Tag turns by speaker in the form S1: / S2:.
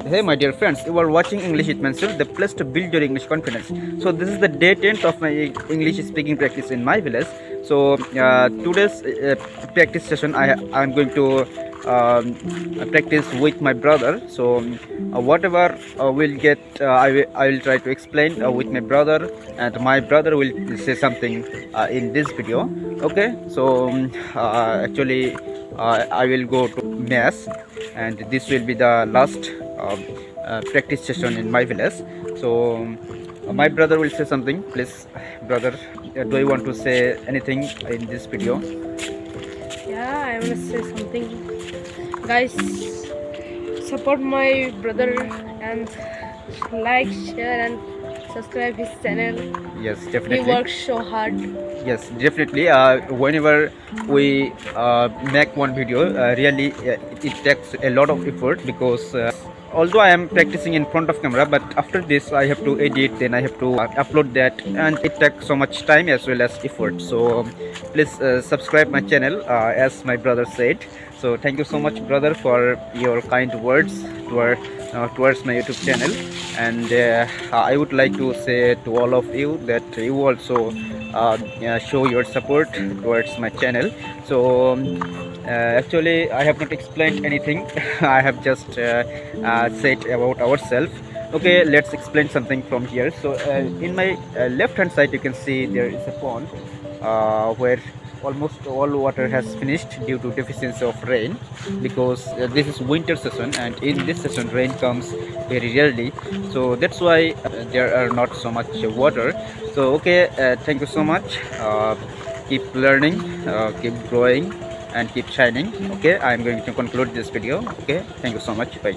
S1: Hey my dear friends, you are watching English with Mansur, the place to build your English confidence. So this is the day 10th of my English speaking practice in my village. So today's practice session I'm going to practice with my brother. So whatever we'll get, I will try to explain with my brother, and my brother will say something in this video. Okay, so actually I will go to mass, and this will be the last practice session in my village. So my brother will say something. Please, brother, do you want to say anything in this video?
S2: Yeah, I want to say something. Guys, support my brother and like, share, and subscribe his channel.
S1: Yes,
S2: He
S1: definitely.
S2: works so hard.
S1: Yes, definitely. Whenever we make one video, really it takes a lot of effort, because although I am practicing in front of camera, but after this I have to edit, then I have to upload that, and it takes so much time as well as effort. So please subscribe my channel, as my brother said. So thank you so much, brother, for your kind words towards my YouTube channel. And I would like to say to all of you that you also show your support towards my channel. So actually I have not explained anything. I have just said about ourselves. Okay, let's explain something from here. So in my left hand side you can see there is a pond where almost all water has finished due to deficiency of rain, because this is winter season, and in this season rain comes very rarely. So that's why there are not so much water. So okay, thank you so much. Keep learning, keep growing, and keep shining. Okay, I'm going to conclude this video. Okay, thank you so much. Bye.